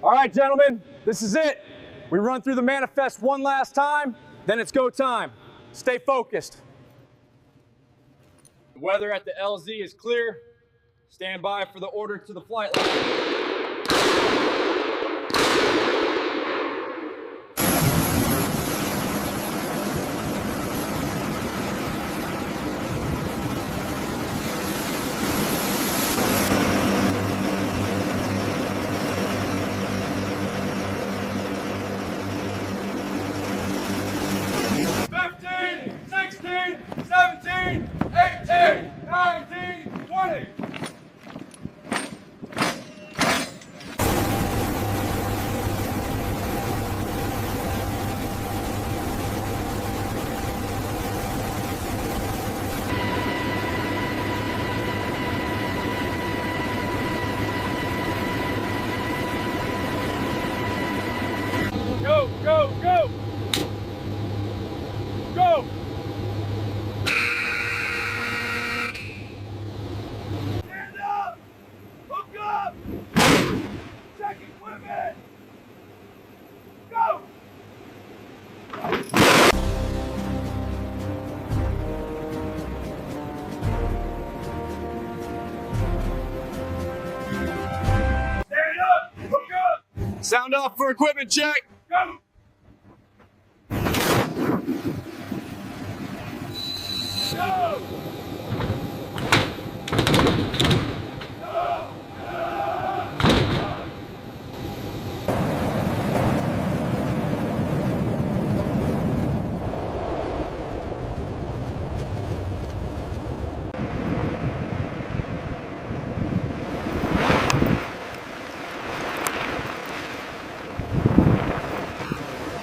All right, gentlemen, this is it. We run through the manifest one last time, then it's go time. Stay focused. The weather at the LZ is clear. Stand by for the order to the flight line. Go, go, go! Go! Stand up! Hook up! Check equipment! Go! Stand up! Hook up! Sound off for equipment check! Go! Go!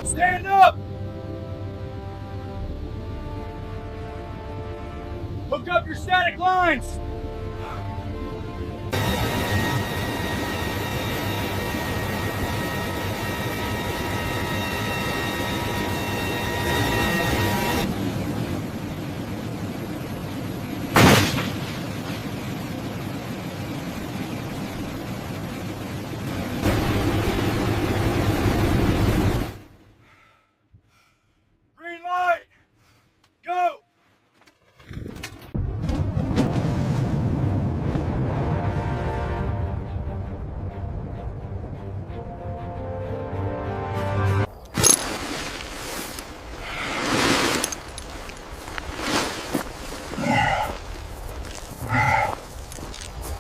Stand up! Hook up your static lines! Green light! Go!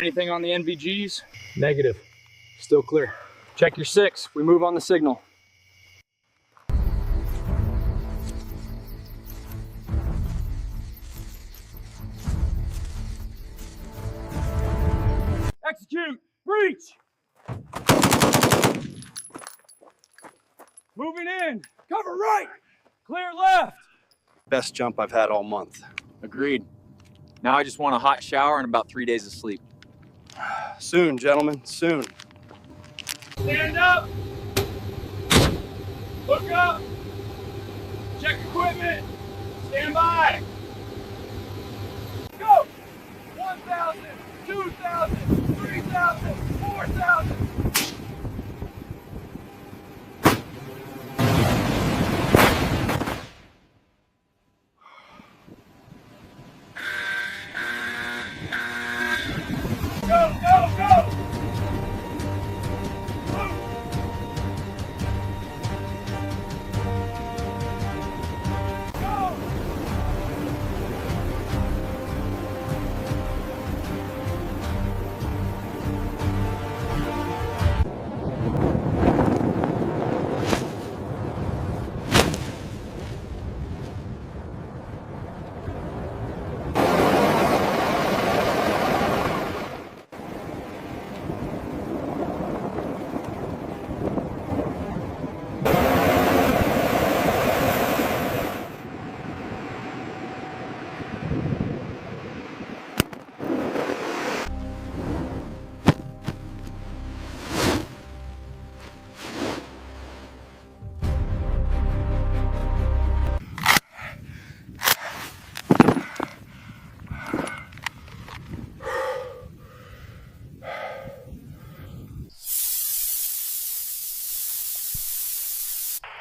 Anything on the NVGs? Negative. Still clear. Check your 6. We move on the signal. Execute! Breach! Moving in! Cover right! Clear left! Best jump I've had all month. Agreed. Now I just want a hot shower and about 3 days of sleep. Soon, gentlemen, soon. Stand up! Look up! Check equipment! Stand by! Go! 1,000, 2,000, 3,000, 4,000! Go, go, go! Go!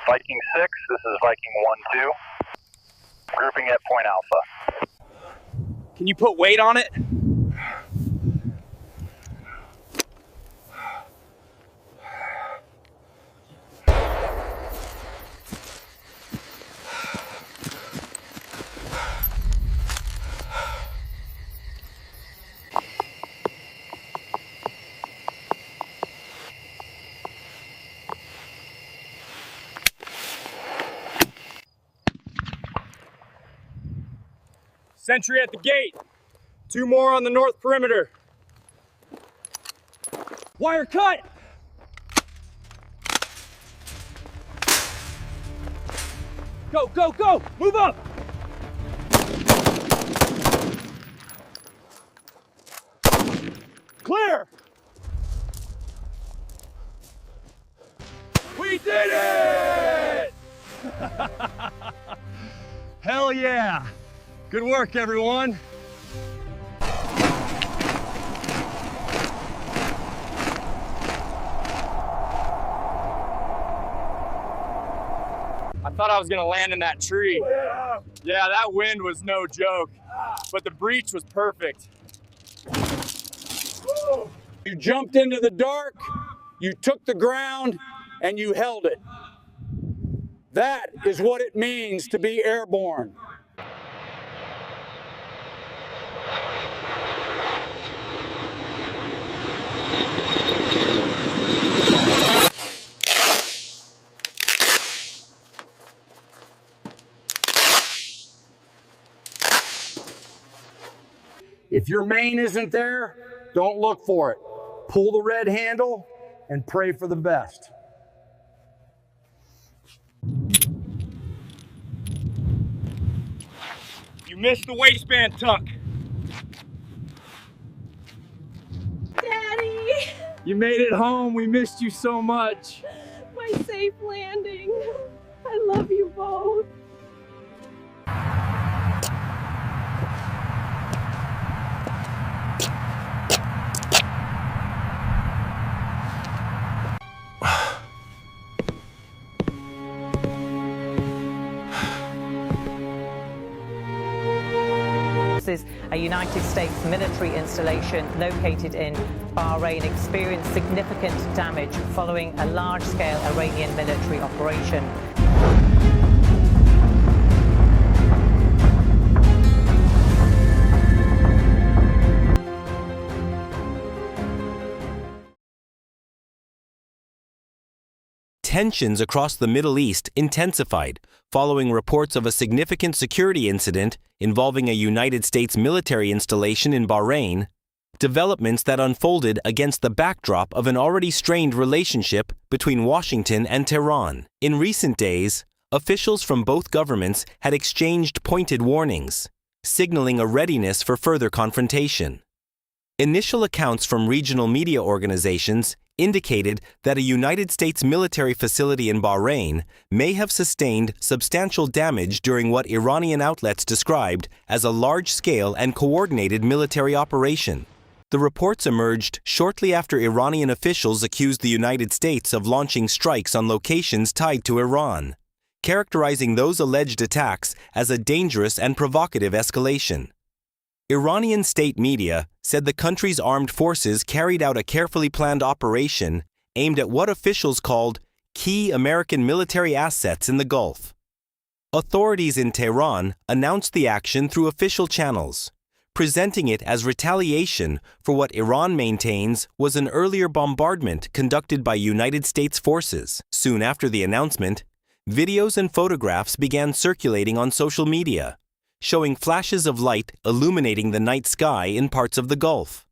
Viking 6, this is Viking 1-2. Grouping at Point Alpha. Can you put weight on it? Sentry at the gate. 2 more on the north perimeter. Wire cut! Go, go, go! Move up! Clear! We did it! Hell yeah! Good work, everyone. I thought I was gonna land in that tree. Yeah, that wind was no joke, but the breach was perfect. You jumped into the dark, you took the ground, and you held it. That is what it means to be airborne. If your main isn't there, don't look for it. Pull the red handle and pray for the best. You missed the waistband tuck. Daddy! You made it home. We missed you so much. My safe landing. I love you both. A United States military installation located in Bahrain experienced significant damage following a large-scale Iranian military operation. Tensions across the Middle East intensified following reports of a significant security incident involving a United States military installation in Bahrain, developments that unfolded against the backdrop of an already strained relationship between Washington and Tehran. In recent days, officials from both governments had exchanged pointed warnings, signaling a readiness for further confrontation. Initial accounts from regional media organizations indicated that a United States military facility in Bahrain may have sustained substantial damage during what Iranian outlets described as a large-scale and coordinated military operation. The reports emerged shortly after Iranian officials accused the United States of launching strikes on locations tied to Iran, characterizing those alleged attacks as a dangerous and provocative escalation. Iranian state media said the country's armed forces carried out a carefully planned operation aimed at what officials called key American military assets in the Gulf. Authorities in Tehran announced the action through official channels, presenting it as retaliation for what Iran maintains was an earlier bombardment conducted by United States forces. Soon after the announcement, videos and photographs began circulating on social media, showing flashes of light illuminating the night sky in parts of the Gulf.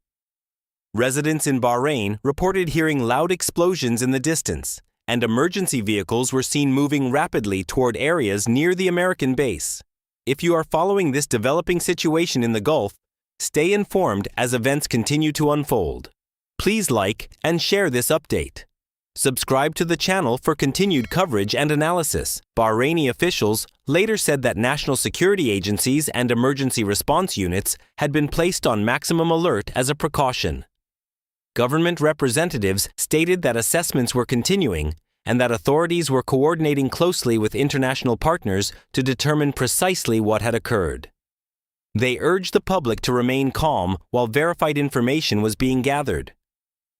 Residents in Bahrain reported hearing loud explosions in the distance, and emergency vehicles were seen moving rapidly toward areas near the American base. If you are following this developing situation in the Gulf, stay informed as events continue to unfold. Please like and share this update. Subscribe to the channel for continued coverage and analysis. Bahraini officials later said that national security agencies and emergency response units had been placed on maximum alert as a precaution. Government representatives stated that assessments were continuing and that authorities were coordinating closely with international partners to determine precisely what had occurred. They urged the public to remain calm while verified information was being gathered.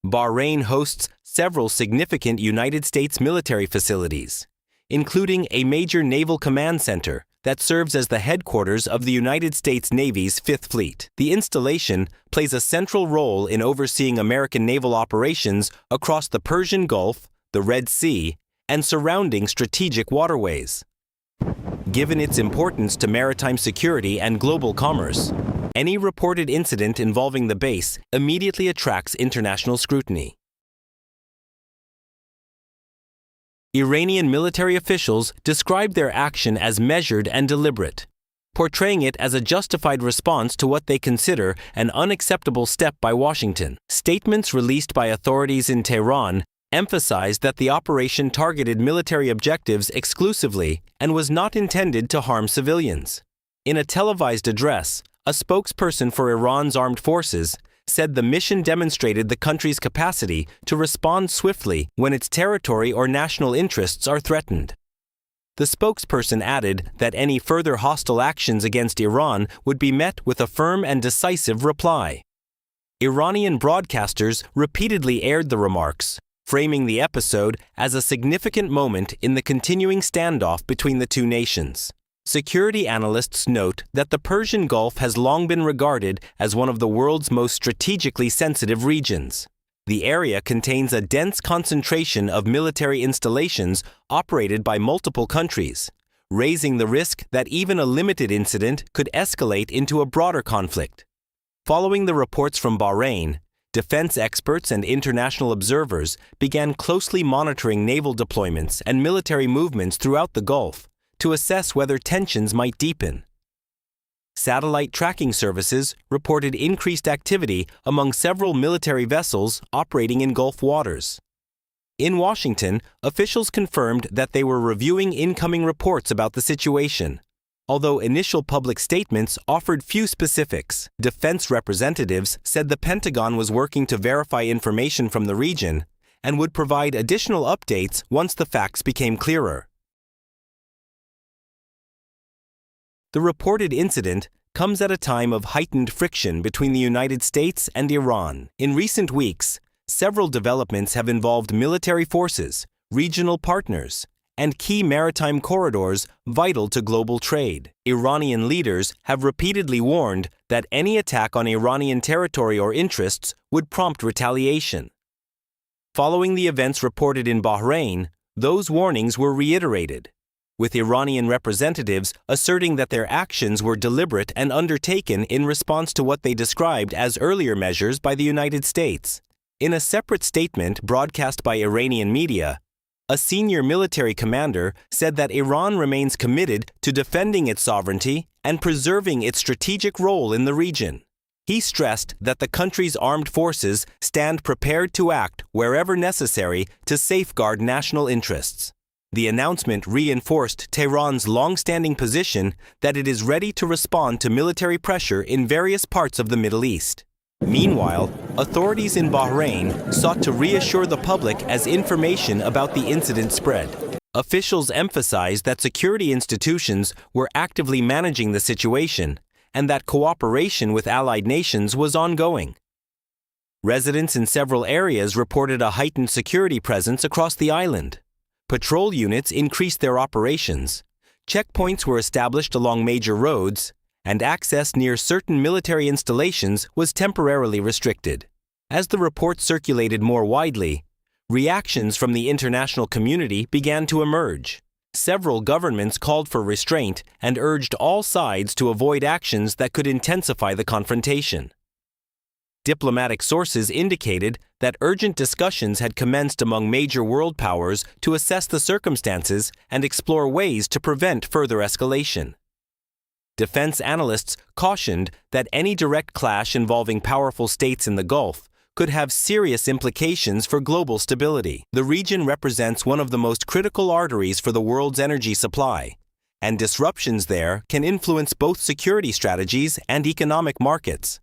Bahrain hosts several significant United States military facilities, including a major naval command center that serves as the headquarters of the United States Navy's Fifth Fleet. The installation plays a central role in overseeing American naval operations across the Persian Gulf, the Red Sea, and surrounding strategic waterways. Given its importance to maritime security and global commerce, any reported incident involving the base immediately attracts international scrutiny. Iranian military officials described their action as measured and deliberate, portraying it as a justified response to what they consider an unacceptable step by Washington. Statements released by authorities in Tehran emphasized that the operation targeted military objectives exclusively and was not intended to harm civilians. In a televised address, a spokesperson for Iran's armed forces said the mission demonstrated the country's capacity to respond swiftly when its territory or national interests are threatened. The spokesperson added that any further hostile actions against Iran would be met with a firm and decisive reply. Iranian broadcasters repeatedly aired the remarks, framing the episode as a significant moment in the continuing standoff between the two nations. Security analysts note that the Persian Gulf has long been regarded as one of the world's most strategically sensitive regions. The area contains a dense concentration of military installations operated by multiple countries, raising the risk that even a limited incident could escalate into a broader conflict. Following the reports from Bahrain, defense experts and international observers began closely monitoring naval deployments and military movements throughout the Gulf to assess whether tensions might deepen. Satellite tracking services reported increased activity among several military vessels operating in Gulf waters. In Washington, officials confirmed that they were reviewing incoming reports about the situation. Although initial public statements offered few specifics, defense representatives said the Pentagon was working to verify information from the region and would provide additional updates once the facts became clearer. The reported incident comes at a time of heightened friction between the United States and Iran. In recent weeks, several developments have involved military forces, regional partners, and key maritime corridors vital to global trade. Iranian leaders have repeatedly warned that any attack on Iranian territory or interests would prompt retaliation. Following the events reported in Bahrain, those warnings were reiterated, with Iranian representatives asserting that their actions were deliberate and undertaken in response to what they described as earlier measures by the United States. In a separate statement broadcast by Iranian media, a senior military commander said that Iran remains committed to defending its sovereignty and preserving its strategic role in the region. He stressed that the country's armed forces stand prepared to act wherever necessary to safeguard national interests. The announcement reinforced Tehran's long-standing position that it is ready to respond to military pressure in various parts of the Middle East. Meanwhile, authorities in Bahrain sought to reassure the public as information about the incident spread. Officials emphasized that security institutions were actively managing the situation and that cooperation with allied nations was ongoing. Residents in several areas reported a heightened security presence across the island. Patrol units increased their operations, checkpoints were established along major roads, and access near certain military installations was temporarily restricted. As the report circulated more widely, reactions from the international community began to emerge. Several governments called for restraint and urged all sides to avoid actions that could intensify the confrontation. Diplomatic sources indicated that urgent discussions had commenced among major world powers to assess the circumstances and explore ways to prevent further escalation. Defense analysts cautioned that any direct clash involving powerful states in the Gulf could have serious implications for global stability. The region represents one of the most critical arteries for the world's energy supply, and disruptions there can influence both security strategies and economic markets.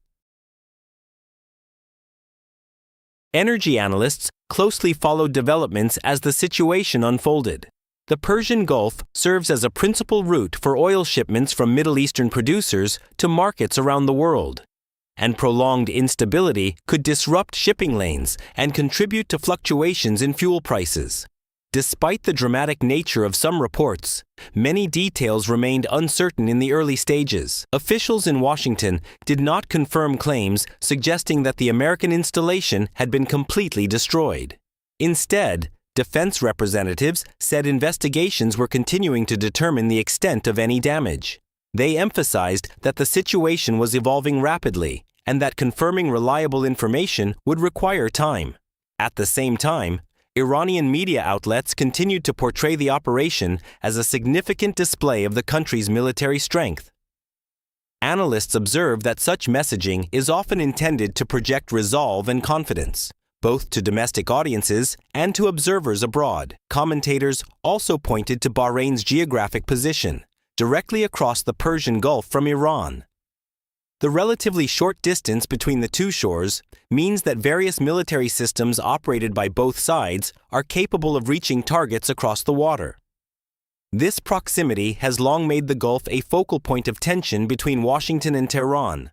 Energy analysts closely followed developments as the situation unfolded. The Persian Gulf serves as a principal route for oil shipments from Middle Eastern producers to markets around the world, and prolonged instability could disrupt shipping lanes and contribute to fluctuations in fuel prices. Despite the dramatic nature of some reports, many details remained uncertain in the early stages. Officials in Washington did not confirm claims suggesting that the American installation had been completely destroyed. Instead, defense representatives said investigations were continuing to determine the extent of any damage. They emphasized that the situation was evolving rapidly and that confirming reliable information would require time. At the same time, Iranian media outlets continued to portray the operation as a significant display of the country's military strength. Analysts observe that such messaging is often intended to project resolve and confidence, both to domestic audiences and to observers abroad. Commentators also pointed to Bahrain's geographic position, directly across the Persian Gulf from Iran. The relatively short distance between the two shores means that various military systems operated by both sides are capable of reaching targets across the water. This proximity has long made the Gulf a focal point of tension between Washington and Tehran.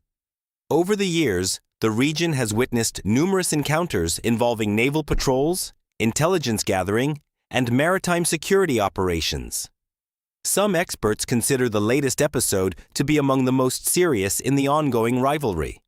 Over the years, the region has witnessed numerous encounters involving naval patrols, intelligence gathering, and maritime security operations. Some experts consider the latest episode to be among the most serious in the ongoing rivalry.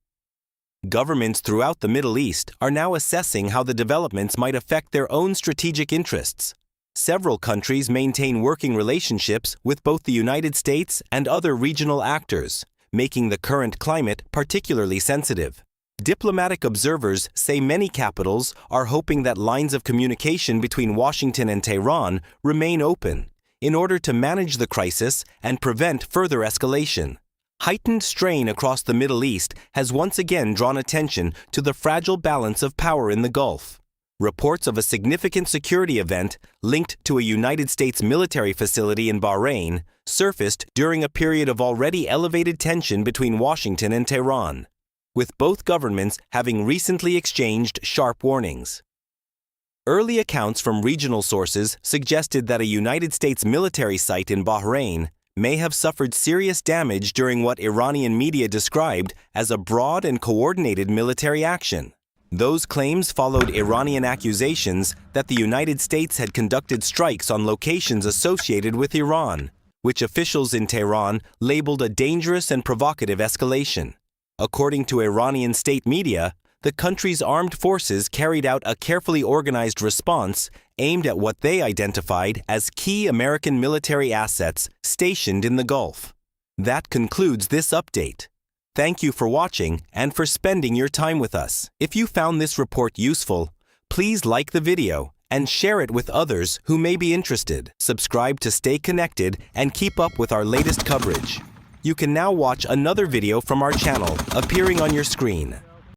Governments throughout the Middle East are now assessing how the developments might affect their own strategic interests. Several countries maintain working relationships with both the United States and other regional actors, making the current climate particularly sensitive. Diplomatic observers say many capitals are hoping that lines of communication between Washington and Tehran remain open in order to manage the crisis and prevent further escalation. Heightened strain across the Middle East has once again drawn attention to the fragile balance of power in the Gulf. Reports of a significant security event linked to a United States military facility in Bahrain surfaced during a period of already elevated tension between Washington and Tehran, with both governments having recently exchanged sharp warnings. Early accounts from regional sources suggested that a United States military site in Bahrain may have suffered serious damage during what Iranian media described as a broad and coordinated military action. Those claims followed Iranian accusations that the United States had conducted strikes on locations associated with Iran, which officials in Tehran labeled a dangerous and provocative escalation. According to Iranian state media, the country's armed forces carried out a carefully organized response aimed at what they identified as key American military assets stationed in the Gulf. That concludes this update. Thank you for watching and for spending your time with us. If you found this report useful, please like the video and share it with others who may be interested. Subscribe to stay connected and keep up with our latest coverage. You can now watch another video from our channel appearing on your screen.